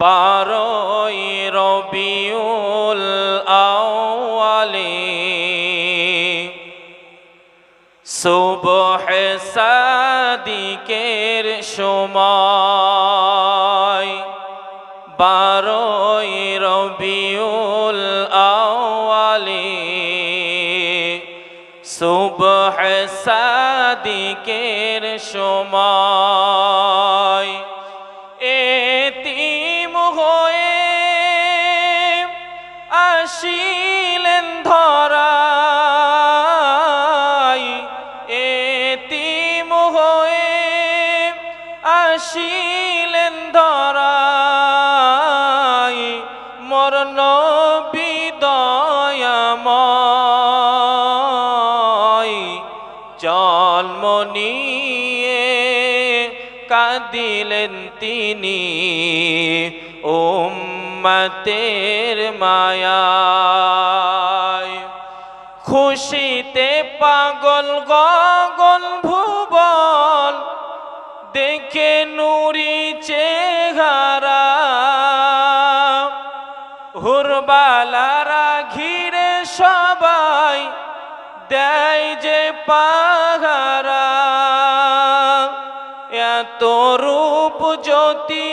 বারোই রবিউল আউয়ালে সুবহ সাদিকের সময়, বারোই রবিউল আউয়ালে সুবহ সাদিকের সময়, এতিম হয়ে আসিলেন ধরায়, এতিম হয়ে আসিলেন ধরায়, মোর নবী দয়াময় জন্ম নিয়ে কাঁদিলেন তিনি উম্মতের মায়ায়। খুশিতে পাগল গগন ভুবন দেখে নুরি চেহারা, হুরবালারা ঘিরে সবাই দেয় যে পাহারা, এত রূপ জ্যোতি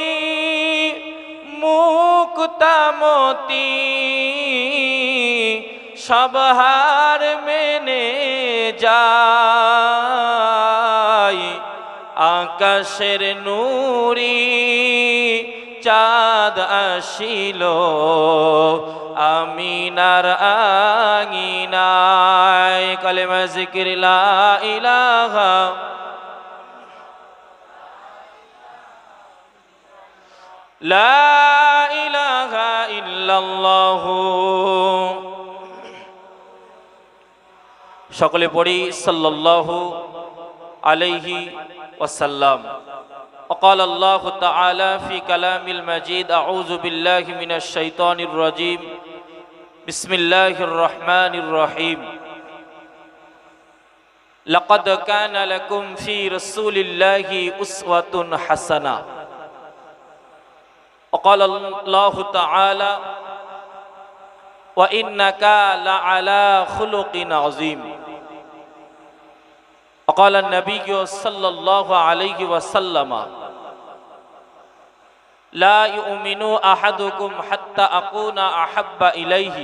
মুক্তামতি সব হার মেনে যায়। আকাশের নূরি চাঁদ আসিল আমিনার আঙিনায়। কালেমা জিকির লা ইলাহা লা ইলাহা ইল্লাল্লাহু। সকলে পড়ি সাল্লাল্লাহু আলাইহি ওয়াসাল্লাম। وقال الله تعالى في كلام المجيد أعوذ بالله من الشيطان الرجيم بسم الله الرحمن الرحيم لقد كان لكم في رسول الله أسوة حسنة وقال الله تعالى وإنك لعلى خلق عظيم وقال النبي صلى الله عليه وسلم لا يؤمن أحدكم حتى أكون أحب إليه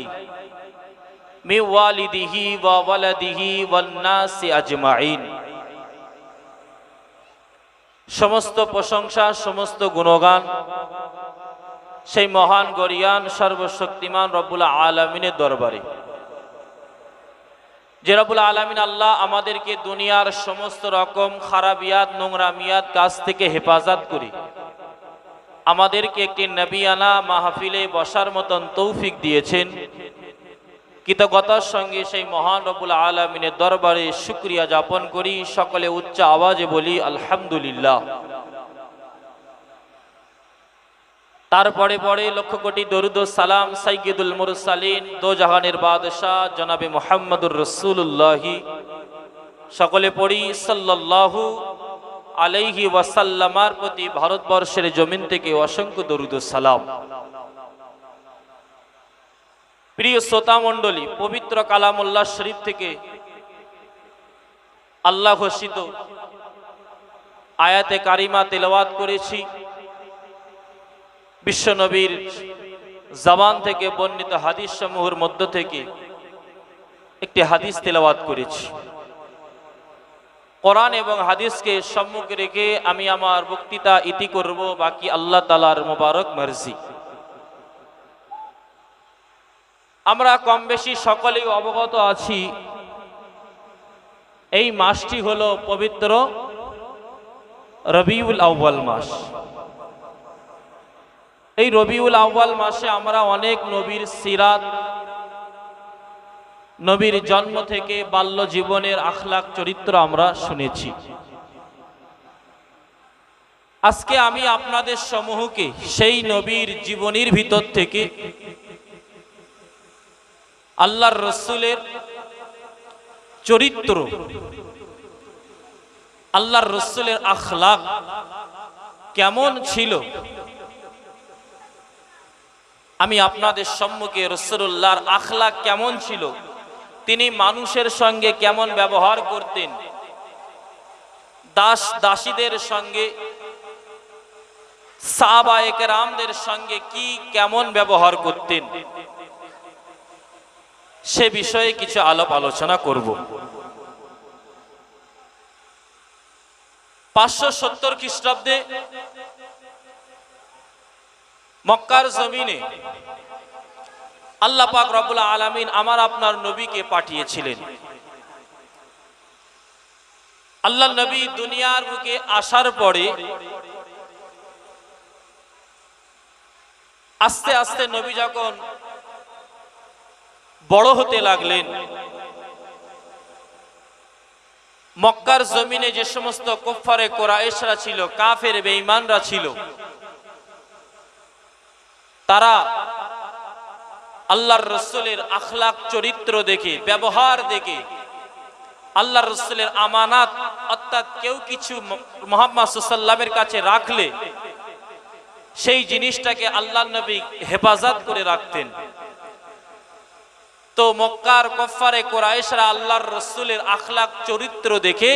من والده وولده والناس أجمعين। সমস্ত প্রশংসা সমস্ত গুণগান সেই মহান গরিয়ান সর্বশক্তিমান রব্বুল আলামিনের দরবারে, যে রব্বুল আলামিন আল্লাহ আমাদেরকে দুনিয়ার সমস্ত রকম খারাপিয়াত নোংরামিয়াত কাজ থেকে হেফাজত করে আমাদেরকে একটি নবিয়ানা মাহফিলে বসার মতন তৌফিক দিয়েছেন। কৃতজ্ঞতার সঙ্গে সেই মহান রব্বুল আলামিনের দরবারে শুকরিয়া যাপন করি। সকলে উচ্চ আওয়াজে বলি আলহামদুলিল্লাহ। তারপরে পরে লক্ষ কোটি দরুদ ও সালাম সাইয়্যিদুল মুরসালিন দো জাহানের বাদশাহ জনাবে মুহাম্মদুর রাসূলুল্লাহ, সকলে পড়ি সাল্লাল্লাহু আলাইহি ওয়াসাল্লামার প্রতি ভারতবর্ষের জমিন থেকে অসংখ্য দরুদ ও সালাম। প্রিয় শ্রোতা মণ্ডলী, পবিত্র কালামুল্লাহ শরীফ থেকে আল্লাহ ঘোষিত আয়াতে কারিমা তেলাওয়াত করেছি। বিশ্বনবীর জবান থেকে বর্ণিত হাদিস সমূহের মধ্য থেকে একটি হাদিস তেলাওয়াত করেছি। কোরআন এবং হাদিসকে সম্মুখে রেখে আমি আমার বক্তৃতা ইতি করব, বাকি আল্লাহ তাআলার মোবারক মার্জি। আমরা কম বেশি সকলেই অবগত আছি, এই মাসটি হলো পবিত্র রবিউল আউয়াল মাস। এই রবিউল আউয়াল মাসে আমরা অনেক নবীর সিরাত, নবীর জন্ম থেকে বাল্য জীবনের আখলাক চরিত্র আমরা শুনেছি। আজকে আমি আপনাদের সমূহকে সেই নবীর জীবনীর ভিতর থেকে আল্লাহর রসুলের চরিত্র, আল্লাহর রসুলের আখলাক কেমন ছিল আমি আপনাদের সম্মুখে রাসূলুল্লাহর আখলাক কেমন ছিল, তিনি মানুষের সঙ্গে কেমন ব্যবহার করতেন, দাস দাসীদের সঙ্গে, সাহাবায়ে কেরামদের সঙ্গে কি কেমন ব্যবহার করতেন, সে বিষয়ে কিছু আলোচনা করব। 570 খ্রিস্টাব্দে মক্কার জমিনে আল্লাহ পাক রব্বুল আলামিন আমার আপনার নবীকে পাঠিয়েছিলেন। আল্লাহ নবী দুনিয়ার বুকে আসার পরে আস্তে আস্তে নবী যখন বড় হতে লাগলেন, মক্কার জমিনে যে সমস্ত কুফফারে কুরাইশরা ছিল, কাফের বেঈমানরা ছিল, তারা আল্লাহর রাসূলের আখলাক চরিত্র দেখে, ব্যবহার দেখে, আল্লাহর রাসূলের আমানাত অর্থাৎ কেউ কিছু মুহাম্মদ সাল্লাল্লাহু আলাইহি ওয়াসাল্লামের কাছে রাখলে সেই জিনিসটাকে আল্লাহর নবী হেফাজত করে রাখতেন। তো মক্কার কুফফারে কুরাইশরা আল্লাহর রাসূলের আখলাক চরিত্র দেখে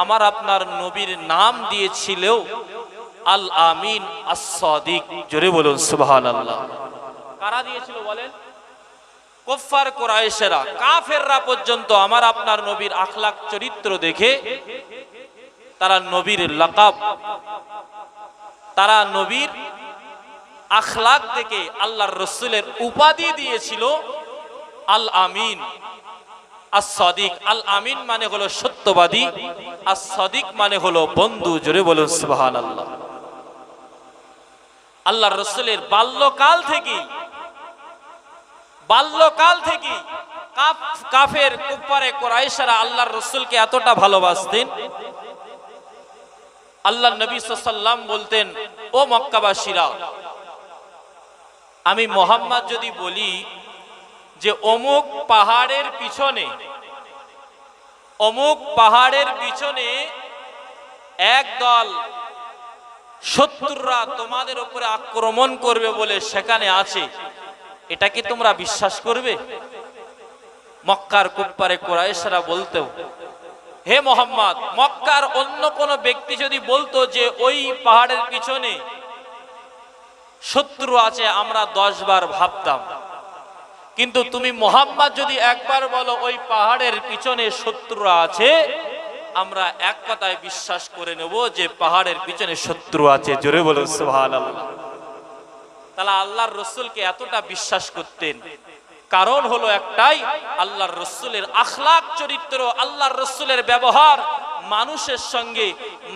আমার আপনার নবীর নাম দিয়েছিল আল আমিন আস-সাদিক। জোরে বলুন সুবহানাল্লাহ। কারা দিয়েছিল বলেন? কুফফার কুরাইশরা, কাফেররা পর্যন্ত আমার আপনার নবীর আখলাক চরিত্র দেখে তারা নবীর লাকাব, তারা নবীর আখলাক দেখে আল্লাহর রাসূলের উপাধি দিয়েছিল আল আমিন আস-সাদিক। আল আমিন মানে হলো সত্যবাদী, আস-সাদিক মানে হলো বন্ধু। জোরে বলুন সুবহানাল্লাহ। আল্লাহর রাসূলের বাল্যকাল থেকে কাফের কুফফারে কুরাইশরা আল্লাহর রাসূলকে এতটা ভালোবাসতেন, আল্লাহ নবী সাল্লাল্লাহু আলাইহি ওয়াসাল্লাম বলতেন, ও মক্কাবাসীরা, আমি মুহাম্মদ যদি বলি যে অমুক পাহাড়ের পিছনে একদল শত্রুরা তোমাদের উপরে আক্রমণ করবে বলে সেখানে আছে, এটা কি তোমরা বিশ্বাস করবে? মক্কার কুফফারে কুরাইশরা বলতো, হে মুহাম্মদ, মক্কার অন্য কোন ব্যক্তি যদি বলতো যে ওই পাহাড়ের পিছনে শত্রু আছে, আমরা 10 বার ভাবতাম, কিন্তু তুমি মুহাম্মদ যদি একবার বলো ওই পাহাড়ের পিছনে শত্রুরা আছে, আমরা এক কথায় বিশ্বাস করে নেব যে পাহাড়ের পিছনে শত্রু আছে। জোরে বলো সুবহানাল্লাহ। তাহলে আল্লাহর রাসূলকে এতটা বিশ্বাস করতেন, কারণ হলো একটাই, আল্লাহর রাসূলের আখলাক চরিত্র, আল্লাহর রাসূলের ব্যবহার,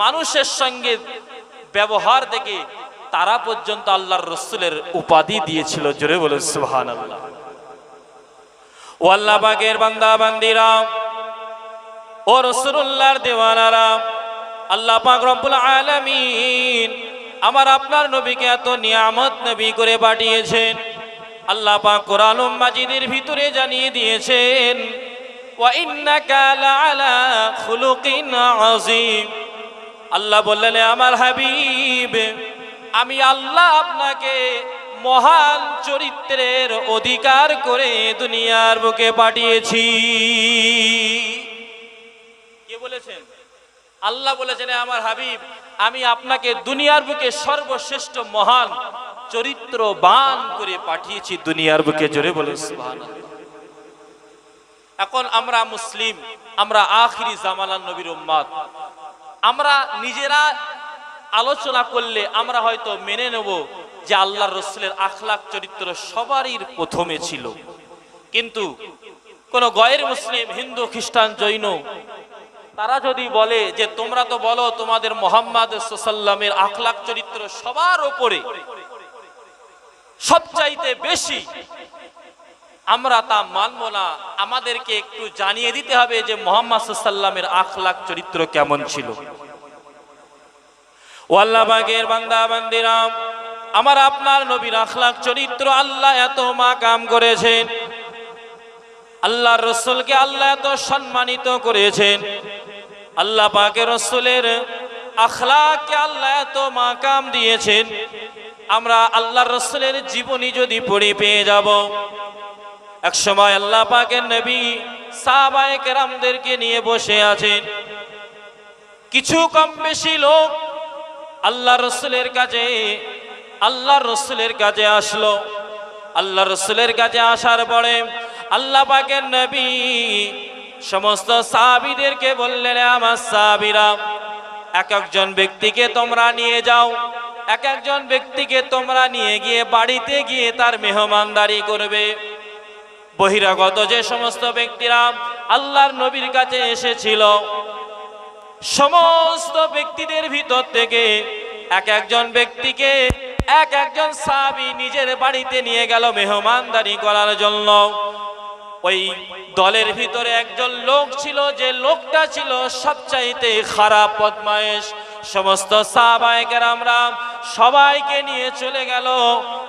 মানুষের সঙ্গে ব্যবহার দেখে তারা পর্যন্ত আল্লাহর রাসূলের উপাধি দিয়েছিল। জোরে বলো সুবহানাল্লাহ। ও আল্লাহ পাকের বান্দা বান্দিরা, ও রাসূলুল্লাহর দেওয়ানারা, আল্লাহ পাক রব্বুল আলামিন আমার আপনার নবীকে এত নিয়ামত নবী করে পাঠিয়েছেন। আল্লাহ পাক কোরআনুল মাজিদের ভিতরে জানিয়ে দিয়েছেন, ওয়া ইন্নাকা লাআলা খুলুকিন আযীম। আল্লাহ বললেন, আমার হাবিব, আমি আল্লাহ আপনাকে মহান চরিত্রের অধিকার করে দুনিয়ার বুকে পাঠিয়েছি। কে বলেছেন? আল্লাহ বলেছেন, আমার হাবিব, আমি আপনাকে দুনিয়ার বুকে সর্বশ্রেষ্ঠ মহান চরিত্রবান করে পাঠিয়েছি দুনিয়ার বুকে। জোরে বলুন সুবহানাল্লাহ। এখন আমরা মুসলিম, আমরা আখিরি জামানার নবীর উম্মত, আমরা নিজেরা আলোচনা করলে আমরা হয়তো মেনে নেব যে আল্লাহর রাসূলের আখলাক চরিত্র সবারই প্রথমে ছিল, কিন্তু কোন গয়ের মুসলিম, হিন্দু, খ্রিস্টান, জৈন, তারা যদি বলে যে তোমরা তো বলো তোমাদের মুহাম্মদ সাল্লাল্লাহু আলাইহি ওয়াসাল্লামের আখলাক চরিত্র সবার উপরে, সবচাইতে বেশি, আমরা তা মানব না। আমাদেরকে একটু জানিয়ে দিতে হবে যে মুহাম্মদ সাল্লাল্লাহু আলাইহি ওয়াসাল্লামের আখলাক চরিত্র কেমন ছিল। ও আল্লাহ পাকের বান্দা বান্দিরা, আমার আপনার নবীর আখলাক চরিত্র আল্লাহ এত মাকাম করেছেন, আল্লাহর রাসূলকে আল্লাহ এত সম্মানিত করেছেন, আল্লাহ পাকের রাসূলের আখলাককে আল্লাহ এত মাকাম দিয়েছেন, আমরা আল্লাহর রাসূলের জীবনী যদি পড়ে পেয়ে যাব। এক সময় আল্লাহ পাকের নবী সাহাবায়ে কেরামদেরকে নিয়ে বসে আছেন। কিছু কম বেশি লোক আল্লাহর রাসূলের কাছে আসলো। আল্লাহর রাসূলের কাছে আসার পরে আল্লাহ পাকের নবী সমস্ত সাহাবীদেরকে বললেন, আমার সাহাবীরা, এক একজন ব্যক্তিকে তোমরা নিয়ে যাও, এক একজন ব্যক্তিকে তোমরা নিয়ে গিয়ে বাড়িতে গিয়ে তার মেহমানদারি করবে। বহিরাগত যে সমস্ত ব্যক্তিরা আল্লাহর নবীর কাছে এসেছিল, সমস্ত ব্যক্তিদের ভিতর থেকে এক একজন ব্যক্তিকে এক একজন সাহাবী নিজের বাড়িতে নিয়ে গেল মেহমানদারি করার জন্য। ওই দলের ভিতরে একজন লোক ছিল, যে লোকটা ছিল সবচাইতে খারাপ বদমায়েশ। সমস্ত সাহাবায়ে কেরামরা সবাইকে নিয়ে চলে গেল,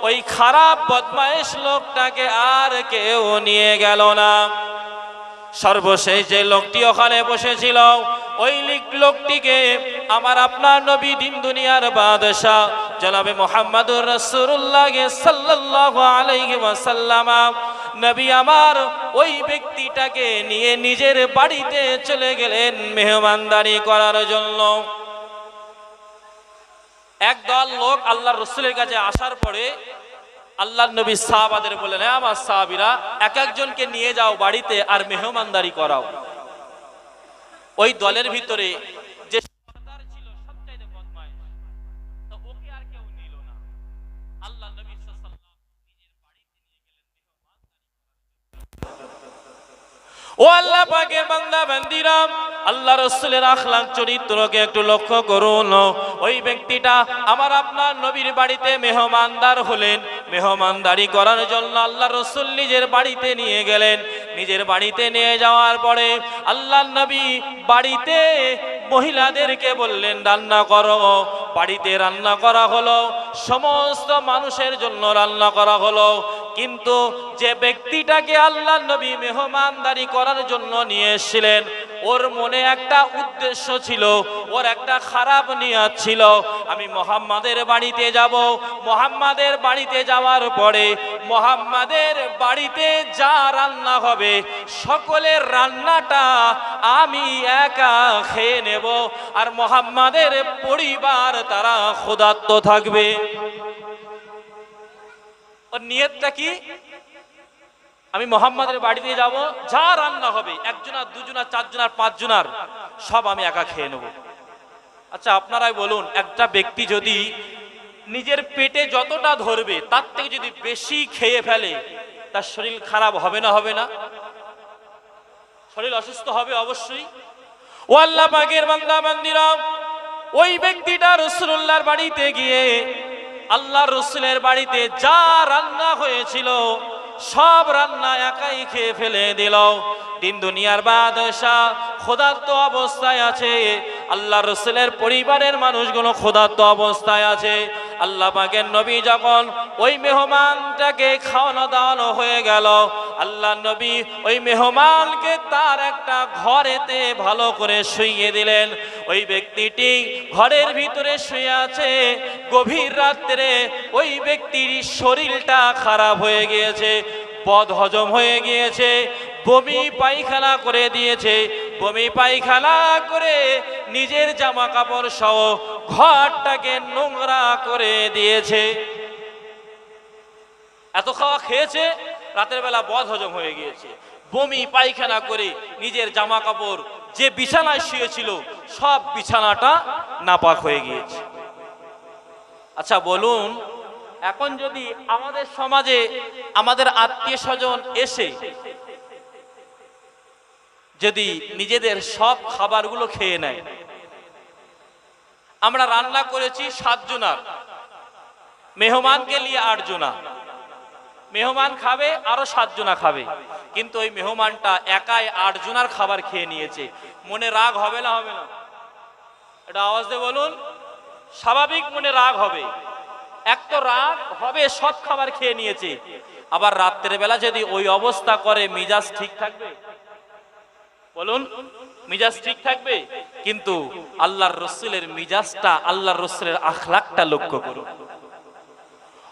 ওই খারাপ বদমায়েশ লোকটাকে আর কেউ নিয়ে গেল না। সর্বশেষ যে লোকটি ওখানে বসেছিল, ওই লোকটিকে আমার আপনার নবী দিন দুনিয়ার বাদশাহ জনাবে মুহাম্মদুর রাসূলুল্লাহ সাল্লাল্লাহু আলাইহি ওয়াসাল্লাম নবী আমার ওই ব্যক্তিটাকে নিয়ে নিজের বাড়িতে চলে গেলেন মেহমানদারি করার জন্য। একদল লোক আল্লাহর রাসূলের কাছে আসার পরে আল্লাহর নবী সাহাবাদের বললেন, আমার সাহাবীরা, এক একজনকে নিয়ে যাও বাড়িতে আর মেহমানদারি করাও। ওই দলের ভিতরে যে সর্দার ছিল সবচাইতে বদমাইশ, তো ওকে আর কেউ নিল না। আল্লাহর নবী সাল্লাল্লাহু আলাইহি ওয়াসাল্লাম নিজের বাড়িতে নিয়ে গেলেন মেহমানদারি। ও আল্লাহ পাকের বান্দা বান্দিরা, আল্লাহ রাসূলের আখলাক চরিত্রকে একটু লক্ষ্য করুন। ওই ব্যক্তিটা আমার আপনার নবীর বাড়িতে মেহমানদার হলেন। মেহমানদারি করার জন্য আল্লাহ রাসূল নিজের বাড়িতে নিয়ে গেলেন। নিজের বাড়িতে নিয়ে যাওয়ার পরে আল্লাহর নবী বাড়িতে মহিলাদেরকে বললেন, রান্না করো। বাড়িতে রান্না করা হলো, সমস্ত মানুষের জন্য রান্না করা হলো। কিন্তু যে ব্যক্তিটাকে আল্লাহর নবী মেহমানদারি করার জন্য নিয়ে এসেছিলেন, ওর মনে একটা উদ্দেশ্য ছিল, ওর একটা খারাপ নিয়ত ছিল। আমি মুহাম্মাদের বাড়িতে যাব, মুহাম্মাদের বাড়িতে যাওয়ার পরে মুহাম্মাদের বাড়িতে যা রান্না হবে সকলের রান্নাটা আমি একা খেয়ে নেব, আর মুহাম্মাদের পরিবার তারা ক্ষুধার্ত থাকবে। ওর নিয়তটা কি? আমি মুহাম্মাদের বাড়িতে যাব, যা রান্না হবে, একজনার দুজনার চারজনার পাঁচজনার সব আমি একা খেয়ে নেব। আচ্ছা আপনারাই বলুন, একটা ব্যক্তি যদি নিজের পেটে যতটা ধরবে তার থেকে যদি বেশি খেয়ে ফেলে, তার শরীর খারাপ হবে না? হবে না? শরীর অসুস্থ হবে অবশ্যই। ও আল্লাহ পাকের বান্দা বান্দিরা, ওই ব্যক্তিটা রাসূলুল্লাহর বাড়িতে গিয়ে আল্লাহর রাসূলের বাড়িতে যা রান্না হয়েছিল সব রান্না একাই খেয়ে ফেলে দিল। দিন দুনিয়ার বাদশাহ ক্ষুধার্ত অবস্থায় আছে, আল্লাহর রাসূলের পরিবারের মানুষগুলো ক্ষুধার্ত অবস্থায় আছে। আল্লাহ পাকের নবী যখন ওই মেহমানটাকে খাওয়ানো দাওয়ানো হয়ে গেল, আল্লাহর নবী ওই মেহমানকে তার একটা ঘরেতে ভালো করে শুইয়ে দিলেন। ওই ব্যক্তিটি ঘরের ভিতরে শুয়ে আছে। গভীর রাত্রে ওই ব্যক্তির শরীরটা খারাপ হয়ে গিয়েছে, বদহজম হয়ে গিয়েছে, বমি পায়খানা করে দিয়েছে। বমি পায়খানা করে নিজের জামা কাপড় সহ ঘরটাকে নোংরা করে দিয়েছে। এত খাওয়া খেয়েছে, রাতের বেলা বদহজম হয়ে গিয়েছে, বমি পায়খানা করে নিজের জামা কাপড়, যে বিছানায় শুয়েছিল সব বিছানাটা নাপাক হয়ে গিয়েছে। আচ্ছা বলুন, এখন যদি আমাদের সমাজে আমাদের আত্মীয় স্বজন এসে যদি নিজেদের সব খাবারগুলো খেয়ে নেয়, আমরা রান্না করেছি 7 জনার, মেহমানকে নিয়ে 8 জনা, মেহমান খাবে আরো 7 জনা খাবে, কিন্তু ওই মেহমানটা একাই 8 জনার খাবার খেয়ে নিয়েছে, মনে রাগ হবে না? হবে না? এটা আওয়াজ দিয়ে বলুন। স্বাভাবিক মনে রাগ হবে। এক তো রাগ হবে, সব খাবার খেয়ে নিয়েছে, আবার রাত্রের বেলা যদি ওই অবস্থা করে, মিজাজ ঠিক থাকবে? বলুন, মিজাজ ঠিক থাকবে? কিন্তু আল্লাহর রাসূলের মিজাজটা, আল্লাহর রাসূলের আখলাকটা লক্ষ্য করুন।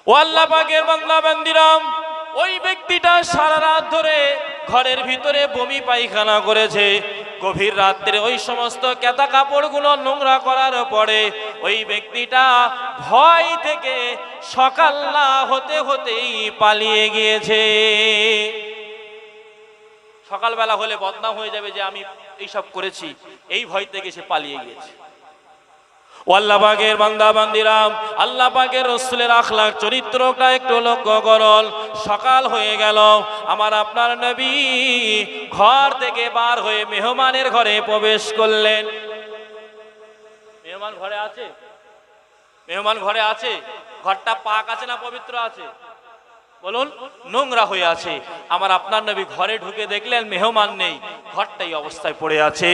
ও আল্লাহ পাকের বান্দা বান্দিরাম, ওই ব্যক্তিটা সারা রাত ধরে ঘরের ভিতরে বমি পায়খানা করেছে। গভীর রাত্রে ওই সমস্ত কেতা কাপড়গুলো নোংরা করার পরে ওই ব্যক্তিটা ভয় থেকে সকাল না হতে হতেই পালিয়ে গিয়েছে। সকালবেলা হলে বদনাম হয়ে যাবে যে আমি এইসব করেছি, এই ভয় থেকে সে পালিয়ে গিয়েছে। ও আল্লাহ পাকের বান্দা বান্দিরাম, আল্লাহ পাকের রাসূলের আখলাক চরিত্রটা একটু লক্ষ্য করুন। সকাল হয়ে গেল, আমার আপনার নবী ঘর থেকে বার হয়ে মেহমানের ঘরে প্রবেশ করলেন। মেহমান ঘরে আছে? মেহমান ঘরে আছে? ঘরটা পাক আছে না পবিত্র আছে? বলুন। নোংরা হয়ে আছে। আমার আপনার নবী ঘরে ঢুকে দেখলেন মেহমান নেই, ঘরটাই অবস্থায় পড়ে আছে।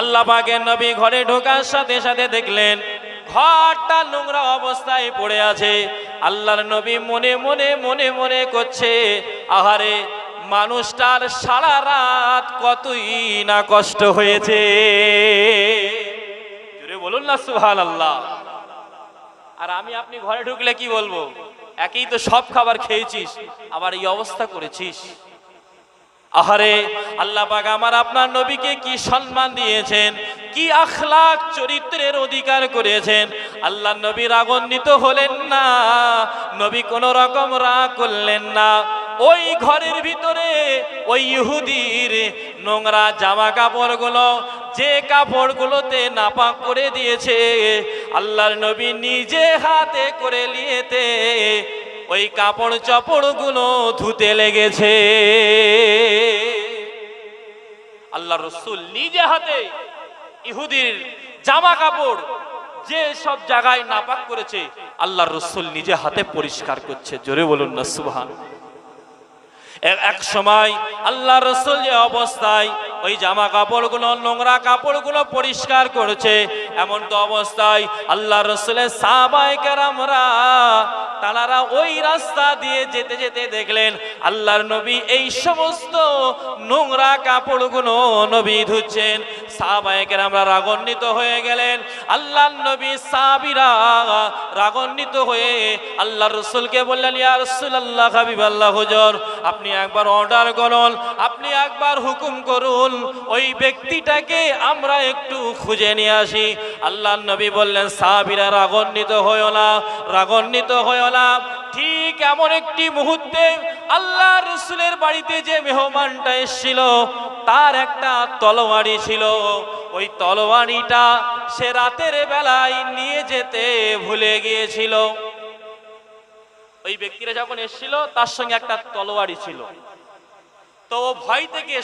আল্লাহ পাকের নবী ঘরে ঢোকার সাথে সাথে দেখলেন ঘরটা নোংরা অবস্থায় পড়ে আছে। আল্লাহর নবী মনে মনে মনে মনে করছে, আহারে মানুষটার সারা রাত কতই না কষ্ট হয়েছে। জোরে বলুন না সুবহানাল্লাহ। আর আমি আপনি ঘরে ঢুকলে কি বলবো? একই তো সব খাবার খেয়েছিস, আবার এই অবস্থা করেছিস। আহারে আল্লাহ পাক আমার আপনার নবীকে কি সম্মান দিয়েছেন, কি আখলাক চরিত্রের অধিকার করেছেন। আল্লাহ নবী রাগান্বিত হলেন না, নবী কোন রকম রাগ করলেন না। ওই ঘরের ভিতরে ওই ইহুদির নোংরা জামা কাপড়গুলো, যে কাপড়গুলোতে নাপাক করে দিয়েছে, আল্লাহর নবী নিজে হাতে করে নিয়েতে ওই কাপড় চপড়গুলো ধুতে লেগেছে। আল্লাহর রাসূল নিজে হাতে ইহুদির জামা কাপড় যে সব জায়গায় নাপাক করেছে, আল্লাহর রাসূল নিজে হাতে পরিষ্কার করছে। জোরে বলুন না সুবহানাল্লাহ। এক সময় আল্লাহর রাসূল যে অবস্থায় ওই জামা কাপড়গুলো, নোংরা কাপড়গুলো পরিষ্কার করেছে, এমন তো অবস্থায় আল্লাহর রাসূলের সাহাবায়ে কেরামরা তারা ওই রাস্তা দিয়ে যেতে যেতে দেখলেন আল্লাহর নবী এই সমস্ত নোংরা কাপড়গুলো নবী ধুচ্ছেন। সাহাবায়ে কেরামরা রাগান্বিত হয়ে গেলেন। আল্লাহর নবী সাহাবীরা রাগান্বিত হয়ে আল্লাহর রাসূলকে বললেন, ইয়া রাসূলুল্লাহ, হাবিবাল্লাহ, হুজুর আপনি একবার অর্ডার করুন, আপনি একবার হুকুম করুন, ওই ব্যক্তিটাকে আমরা একটু খুঁজে নিয়ে আসি। আল্লাহর নবী বললেন, সাহাবীরা রাগান্বিত হয়ো না, রাগান্বিত হয়ো না। ঠিক এমন একটি মুহূর্তে আল্লাহর রাসূলের বাড়িতে যে মেহমানটা এসেছিল তার একটা তলোয়ারি ছিল। ওই তলোয়ারিটা সে রাতের বেলায় নিয়ে যেতে ভুলে গিয়েছিল। ওই ব্যক্তিরা যখন এসেছিল তার সঙ্গে একটা তলোয়ারি ছিল, তো ভয় থেকে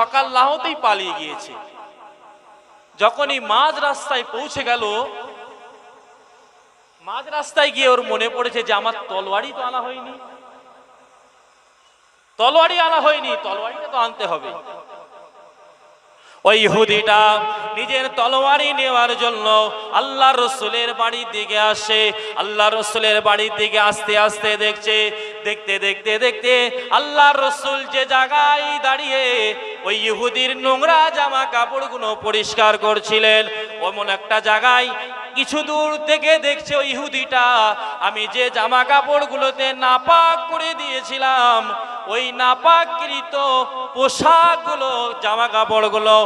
সকাল না হতেই পালিয়ে গিয়েছে। যখনই মাঝ রাস্তায় পৌঁছে গেল, মাঝ রাস্তায় গিয়ে ওর মনে পড়েছে যে আমার তলোয়ারি তো আনা হয়নি, তলোয়ারি আনা হয়নি, তলোয়ারিটা তো আনতে হবে। ওই ইহুদিটা নিজের তলোয়ারি নেওয়ার জন্য আল্লাহর রাসূলের বাড়ির দিকে আসে। আল্লাহর রাসূলের বাড়ির দিকে আস্তে আস্তে দেখছে, দেখতে দেখতে দেখতে আল্লাহর রাসূল যে জায়গায় দাঁড়িয়ে ওই ইহুদির নোংরা জামা কাপড়গুলো পরিষ্কার করছিলেন, এমন একটা জায়গায় কিছু দূর থেকে দেখছে ওই ইহুদিটা আমি যে জামা কাপড়গুলোতে নাপাক করে দিয়েছিলাম, ওই নাপাককৃত পোশাকগুলো, জামা কাপড়গুলো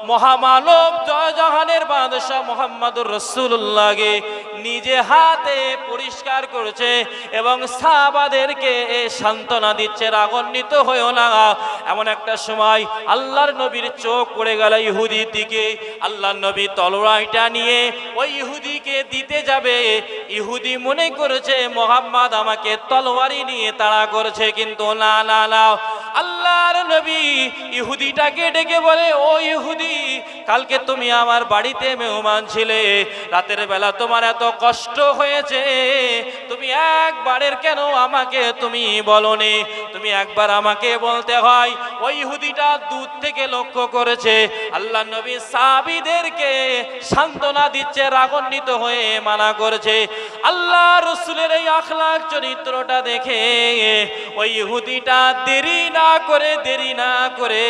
মহামানব জয়জাহানের বাদশাহ মুহাম্মদুর রাসূলুল্লাহকে নিজে হাতে পরিষ্কার করেছে এবং সাহাবাদেরকে সান্ত্বনা দিচ্ছে, রাগান্বিত হয়েও না। এমন একটা সময় আল্লাহর নবীর চোখ পড়ে গেল ইহুদির দিকে। আল্লাহর নবী তলোয়ারটা নিয়ে ওই ইহুদিকে দিতে যাবে। ইহুদি মনে করেছে মুহাম্মদ আমাকে তলোয়ারি নিয়ে তাড়া করছে, কিন্তু না না না, আল্লাহর নবী ইহুদিটাকে ডেকে বলে, ও ইহুদি, কালকে তুমি আমার বাড়িতে মেহমান ছিলে, রাতের বেলা তোমার এত কষ্ট হয়েছে, তুমি একবারের কেন আমাকে তুমি বলনি? তুমি একবার আমাকে বলতে হয়। ওই ইহুদিটা দূর থেকে লক্ষ্য করেছে আল্লাহ নবী সাহাবীদেরকে সান্ত্বনা দিচ্ছে, রাগান্বিত হয়ে মানা করছে। আল্লাহ রাসূলের এই আখলাক চরিত্রটা দেখে ওই ইহুদিটা দেরি না করে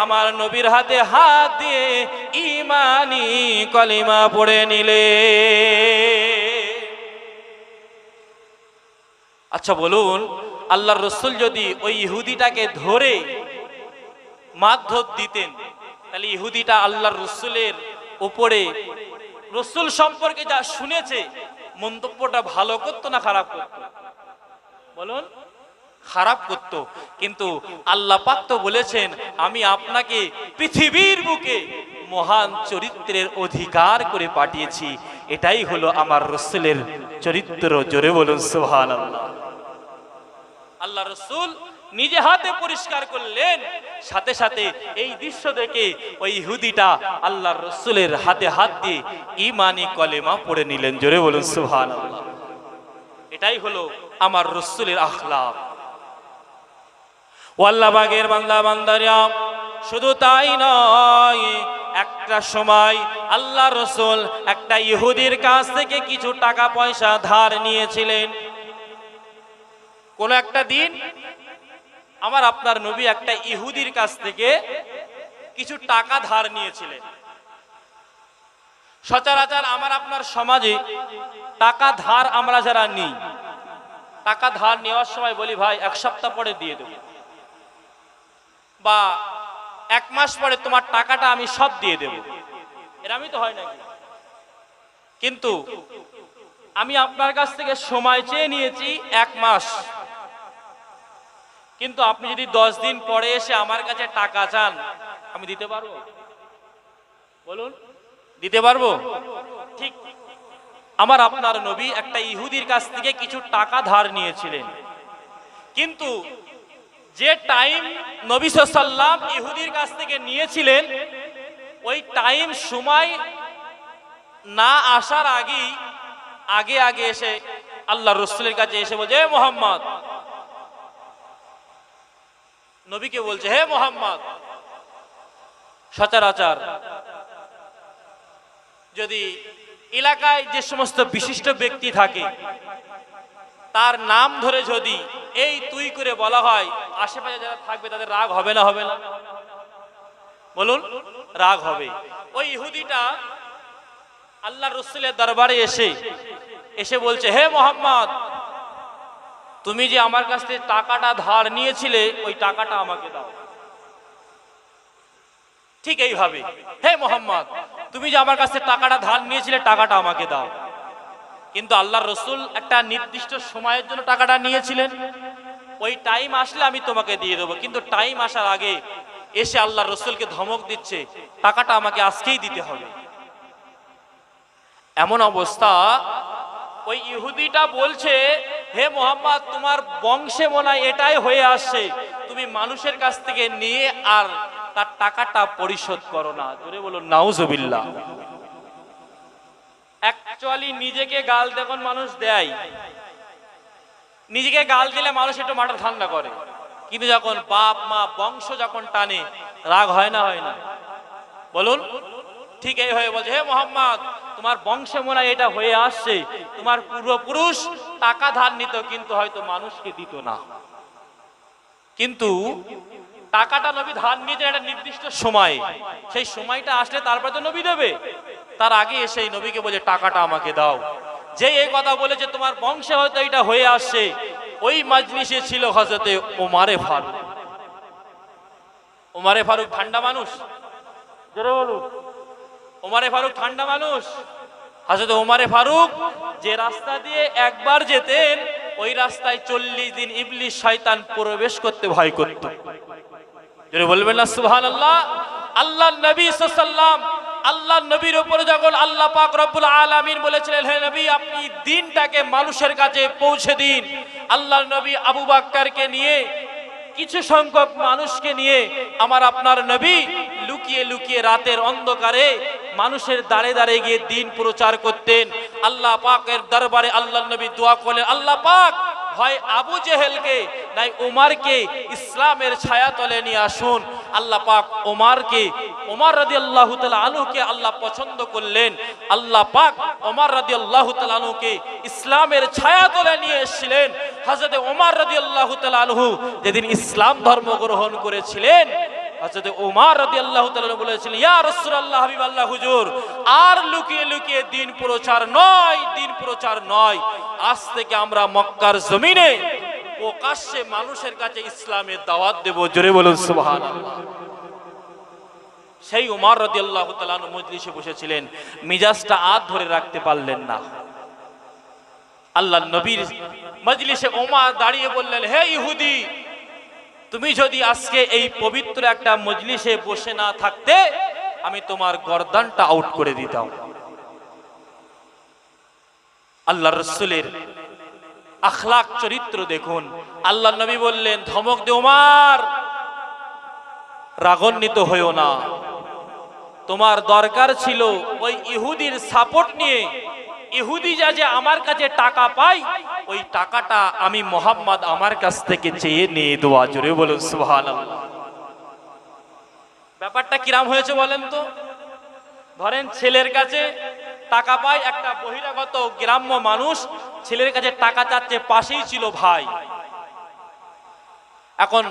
আমার নবীর হাতে হাত দিয়ে ঈমানি কলিমা পড়ে নিলে। আচ্ছা বলুন, আল্লাহর রসুল যদি ওই ইহুদিটাকে ধরে মারধর দিতেন, তাহলে ইহুদিটা আল্লাহর রসুলের উপরে, রসুল সম্পর্কে যা শুনেছে, মন্তব্যটা ভালো করতো না খারাপ করতো? বলুন, খারাপ করতো। কিন্তু আল্লাহ পাক তো বলেছেন, আমি আপনাকে পৃথিবীর বুকে মহান চরিত্রের অধিকার করে পাঠিয়েছি। এটাই হলো আমার রসুলের চরিত্র। জোরে বলুন সুবহানাল্লাহ। আল্লাহ রসুল নিজে হাতে পরিষ্কার করলেন, সাথে সাথে এই দৃশ্য দেখে ওই ইহুদিটা আল্লাহর রসুলের হাতে হাত দিয়ে ঈমানি কলেমা পড়ে নিলেন। জোরে বলুন সুবহানাল্লাহ। এটাই হলো আমার রসুলের আখলাক। আল্লাহ পাকের বান্দা বান্দারা, শুধু তাই নয়, একটা সময় আল্লাহ রসুল একটা ইহুদির কাছ থেকে কিছু টাকা পয়সা ধার নিয়েছিলেন। কোন একটা দিন আমার আপনার নবী একটা ইহুদির কাছ থেকে কিছু টাকা ধার নিয়েছিলেন। সচরাচর আমার আপনার সমাজে টাকা ধার আমরা যারা নিই, টাকা ধার নেওয়ার সময় বলি, ভাই এক সপ্তাহ পরে দিয়ে দেবো, বা এক মাস পরে তোমার টাকাটা আমি সব দিয়ে দেব। এরকমই তো হয় নাকি? কিন্তু আমি আপনার কাছ থেকে সময় চেয়ে নিয়েছি এক মাস, কিন্তু আপনি যদি 10 দিন পরে এসে আমার কাছে টাকা চান, আমি দিতে পারবো? বলুন, দিতে পারবো? ঠিক আমার আপনার নবী একটা ইহুদির কাছ থেকে কিছু টাকা ধার নিয়েছিলেন, কিন্তু যে টাইম নবী সাল্লাল্লাহু আলাইহি ওয়াসাল্লাম ইহুদির কাছ থেকে নিয়েছিলেন, ওই টাইম সময় না আসার আগেই আগে আগে এসে আল্লাহ রসুলের কাছে এসে বলছে, হে মুহাম্মদ, নবীকে বলছে, হে মুহাম্মদ। সচরাচর যদি এলাকায় যে সমস্ত বিশিষ্ট ব্যক্তি থাকে, তার নাম ধরে যদি এই তুই করে বলা হয়, আশেপাশে যারা থাকবে তাদের রাগ হবে না? হবে না? বলুন, রাগ হবে। ওই ইহুদিটা আল্লাহ রসুলের দরবারে এসে বলছে, হে মুহাম্মদ, তুমি যে আমার কাছ থেকে টাকাটা ধার নিয়েছিলে, ওই টাকাটা আমাকে দাও। ঠিক এইভাবে, হে মুহাম্মদ, তুমি যে আমার কাছ থেকে টাকাটা ধার নিয়েছিলে, টাকাটা আমাকে দাও। কিন্তু আল্লাহর রসুল একটা নির্দিষ্ট সময়ের জন্য টাকাটা নিয়েছিলেন, ওই টাইম আসলে আমি তোমাকে দিয়ে দেবো। কিন্তু টাইম আসার আগে এসে আল্লাহ রসুলকে ধমক দিচ্ছে, টাকাটা আমাকে আজকেই দিতে হবে। এমন অবস্থা, ওই ইহুদিটা বলছে, হে মুহাম্মদ, তোমার বংশে মনে হয় এটাই হয়ে আসছে, তুমি মানুষের কাছ থেকে নিয়ে আর তার টাকাটা পরিশোধ করো না। জোরে বলুন নাউজুবিল্লাহ। অ্যাকচুয়ালি নিজেকে গাল যখন মানুষ দেয়, নিজেকে গাল দিলে মানুষ একটু মাথা ঠান্ডা করে, কিন্তু যখন বাপ মা বংশ যখন টানে, রাগ হয় না? হয় না? বলুন, ঠিক এই হয়ে বলছে, হে মুহাম্মদ, তোমার বংশে মনে হয় এটা হয়ে আসছে, তোমার পূর্বপুরুষ টাকা ধার নিত, কিন্তু হয়তো মানুষকে দিত না। কিন্তু টাকাটা নবী ধার নিয়েছেন একটা নির্দিষ্ট সময়, সেই সময়টা আসলে তারপরে তো নবী দেবে। তার আগে এসে নবীকে বলে, টাকাটা আমাকে দাও। যে এই কথা বলেছে, তোমার বংশে হয়তো এটা হয়ে আসছে, ওই মাজলিসে ছিল হযরতে ওমরে ফারুক। ওমরে ফারুক ঠান্ডা মানুষ, জোরে বলুন। ওমরে ফারুক ঠান্ডা মানুষ। হযরত ওমরে ফারুক যে রাস্তা দিয়ে একবার যেতেন, ওই রাস্তায় 40 দিন ইবলিস শয়তান প্রবেশ করতে ভয় করত। জোরে বলবেন না সুবহানাল্লাহ। আল্লাহর নবী সাল্লাল্লাহু আলাইহি ওয়াসাল্লাম, আল্লাহর নবীর উপরে যখন আল্লাহ পাক রব্বুল আলামিন বলেছিলেন, হে নবী, আপনি দিনটাকে মানুষের কাছে পৌঁছে দিন, আল্লাহর নবী আবু বকরকে নিয়ে, কিছু সংখ্যক মানুষকে নিয়ে আমার আপনার নবী লুকিয়ে লুকিয়ে রাতের অন্ধকারে মানুষের দাঁড়ে দাঁড়ে গিয়ে দিন প্রচার করতেন। আল্লাহ পাকের দরবারে আল্লাহর নবী দোয়া করলেন, আল্লাহ পাক, হয় আবু জেহেলকে নাই ওমরকে ইসলামের ছায়াতলে নিয়ে আসুন। আল্লাহ পাক ওমর রাদিয়াল্লাহু তাআলা আনহুকে আল্লাহ পছন্দ করলেন। আল্লাহ পাক ওমর রাদিয়াল্লাহু তাআলা আনহুকে ইসলামের ছায়াতলে নিয়ে এসেছিলেন। হযরত ওমর রাদিয়াল্লাহু তাআলা আনহু যেদিন ইসলাম ধর্ম গ্রহণ করেছিলেন, হযরত ওমর রাদিয়াল্লাহু তাআলা বলেছিলেন, ইয়া রাসূলুল্লাহ, হাবিবাল্লাহ হুজুর, আর লুকিয়ে লুকিয়ে দিন প্রচার নয়, দিন প্রচার নয়, আজ থেকে আমরা মক্কার জমিনে প্রকাশ্যে মানুষের কাছে ইসলামের দাওয়াত দেব। জোরে বলুন সুবহানাল্লাহ। সেই ওমর রাদিয়াল্লাহু তাআলা মজলিসে বসেছিলেন, মিজাজটা আর ধরে রাখতে পারলেন না। আল্লাহর নবীর মজলিসে ওমর দাঁড়িয়ে বললেন, হে ইহুদি, তুমি যদি আজকে এই পবিত্র একটা মজলিসে বসে না থাকতে, আমি তোমার গর্দানটা আউট করে দিতাম। আল্লাহর রাসূলের আখলাক চরিত্র দেখুন। আল্লাহর নবী বললেন, ধমক দে ওমর, রাগান্বিত হইও না। তোমার দরকার ছিল ওই ইহুদির সাপোর্ট নিয়ে, ইহুদি যা যে আমার কাছে টাকা পাই, ওই টাকাটা আমি মুহাম্মদ আমার কাছ থেকে চেয়ে নিয়ে দেওয়া। জোরে বলুন সুবহানাল্লাহ। ব্যাপারটা কিরাম হয়েছে বলেন তো? ধরেন ছেলের কাছে টাকা পাই, একটা বহিরাগত গ্রাম্য মানুষ ছেলের কাছে টাকা চাচ্ছে, পাশেই ছিল ভাই। এখন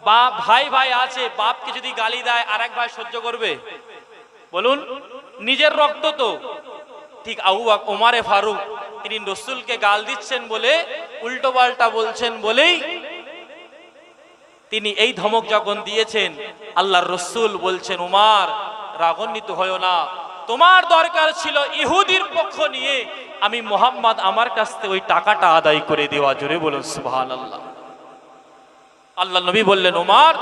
বাপ ভাই ভাই আছে, বাপকে যদি গালি দেয় আর এক ভাই সহ্য করবে? বলুন, নিজের রক্ত তো। ঠিক ওমরে ফারুক, তিনি রাসূলকে গাল দিচ্ছেন বলে, উল্টো পাল্টা বলছেন বলেই তিনি এই ধমক যখন দিয়েছেন, আল্লাহর রাসূল বলছেন, ওমর, রাগান্বিত হয়ো না। তোমার দরকার ছিল ইহুদির পক্ষ নিয়ে আমি মুহাম্মদ আমার কাছ থেকে ওই টাকাটা আদায় করে দেওয়া। জোরে বলুন সুবহানাল্লাহ। আল্লাহ নবী বললেন, ওমর,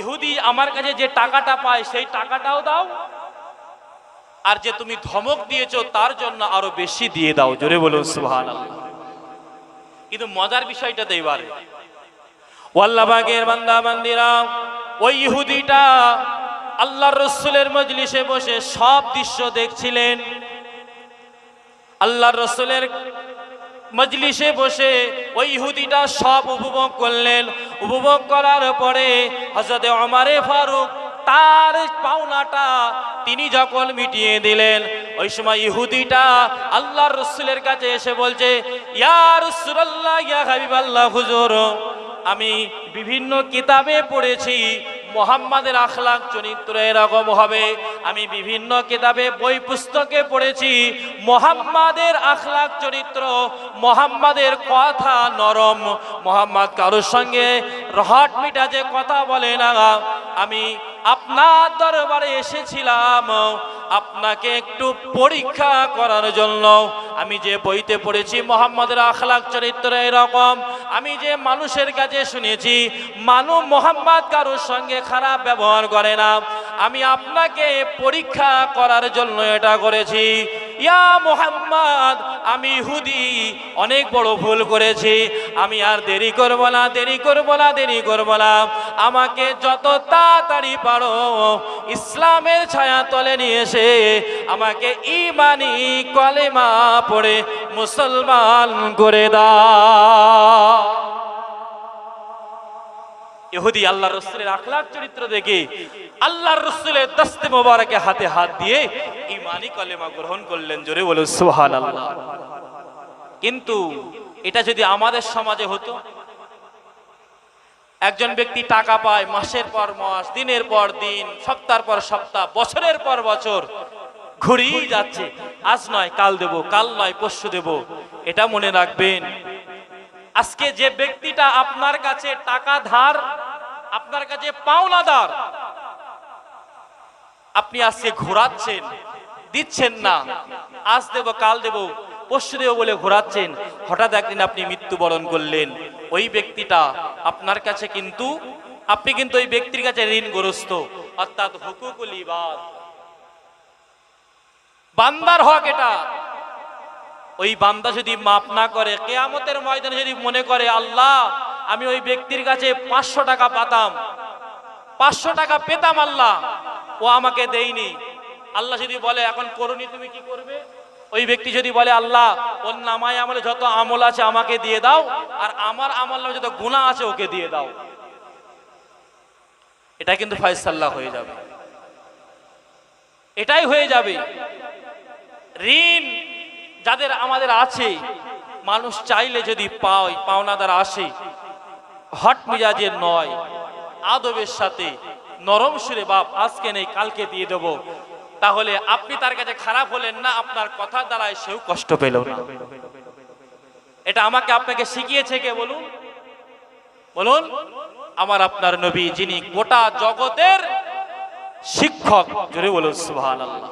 ইহুদি আমার কাছে যে টাকাটা পায় সেই টাকাটাও দাও, আর যে তুমি ধমক দিয়েছো তার জন্য আরো বেশি দিয়ে দাও। জোরে বলুন সুবহানাল্লাহ। কিন্তু মজার বিষয়টা তো এবারে, আল্লাহ পাকের বান্দা বান্দিরা, ওই ইহুদিটা আল্লাহর রাসূলের মজলিসে বসে সব দৃশ্য দেখছিলেন। আল্লাহর রাসূলের মজলিসে বসে ওই ইহুদিটা সব উপভোগ করলেন। উপভোগ করার পরে হযরত ওমরে ফারুক তার পাওনাটা তিনি যখন মিটিয়ে দিলেন, ওই সময় ইহুদিটা আল্লাহর রাসূলের কাছে এসে বলছে, ইয়া রাসূলুল্লাহ, ইয়া হাবিবাল্লাহ হুজুর, আমি বিভিন্ন কিতাবে পড়েছি মুহাম্মাদের আখলাক চরিত্র এরকম হবে। আমি বিভিন্ন কিতাবে বই পুস্তকে পড়েছি মুহাম্মাদের আখলাক চরিত্র, মুহাম্মাদের কথা নরম, মুহাম্মদ কারোর সঙ্গে রহট মিটাজে কথা বলে না। আমি আপনার দরবারে এসেছিলাম আপনাকে একটু পরীক্ষা করার জন্য। আমি যে বইতে পড়েছি মুহাম্মাদের আখলাক চরিত্র এরকম, আমি যে মানুষের কাছে শুনেছি মুহাম্মদ কারোর সঙ্গে খারাপ ব্যবহার করে না, আমি আপনাকে পরীক্ষা করার জন্য এটা করেছি। ইয়া মুহাম্মদ, আমি ইহুদি অনেক বড় ভুল করেছি, আমি আর দেরি করব না, দেরি করব না, দেরি করব না। আমাকে যত তাড়াতাড়ি পারো ইসলামের ছায়া তলে নিয়ে এসে আমাকে ঈমানি কলেমা পড়ে মুসলমান করে দাও। ইহুদি আল্লাহর রাসূলের আখলাক চরিত্র দেখে আল্লাহর রাসূলের দস্তে মোবারকে হাতে হাত দিয়ে ঈমানি কলেমা গ্রহণ করলেন। জোরে বলো সুবহানাল্লাহ। কিন্তু এটা যদি আমাদের সমাজে হতো, একজন ব্যক্তি টাকা পায় মাসের পর মাস, দিনের পর দিন, সপ্তাহের পর সপ্তাহ, বছরের পর বছর ঘুরেই যাচ্ছে, আজ নয় কাল দেব, কাল নয় পরশু দেব। এটা মনে রাখবেন, আজকে যে ব্যক্তিটা আপনার কাছে টাকা ধার, আপনার কাছে পাওনাদার, আপনি আজকে ঘোরাচ্ছেন, দিচ্ছেন না, আজ দেব, কাল দেব, পরশু দেব বলে ঘোরাচ্ছেন, হঠাৎ একদিন আপনি মৃত্যুবরণ করলেন, ওই ব্যক্তিটা আপনার কাছে কিন্তু, আপনি কিন্তু ওই ব্যক্তির কাছে ঋণগ্রস্ত, অর্থাৎ হুকুকুল ইবাদ, বান্দার হক এটা। ওই বান্দা যদি মাফ না করে, কিয়ামতের ময়দানে যদি মনে করে, আল্লাহ আমি ওই ব্যক্তির কাছে 500 টাকা পাতাম, 500 টাকা পেতাম, আল্লাহ ও আমাকে দেয়নি, আল্লাহ যদি বলে এখন করুনি, তুমি কি করবে? ওই ব্যক্তি যদি বলে, আল্লাহ ওর নামায় আমলে যত আমল আছে আমাকে দিয়ে দাও, আর আমার আমল নামে যত গুনাহ আছে ওকে দিয়ে দাও, এটা কিন্তু ফয়সালা হয়ে যাবে, এটাই হয়ে যাবে। ঋণ যাদের আমাদের আছে, মানুষ চাইলে যদি পাওনাদার আসে, হট মিজাজের নয়, আদবের সাথে নরম সুরে বাপ আজকে নেই কালকে দিয়ে দেব, তাহলে আপনি তার কাছে খারাপ হলেন না, আপনার কথা দ্বারায় সেও কষ্ট পেল না। এটা আমাকে আপনাকে শিখিয়েছে কে বলুন? বলুন, আমার আপনার নবী, যিনি গোটা জগতের শিক্ষক। জোরে বলুন সুবহানাল্লাহ।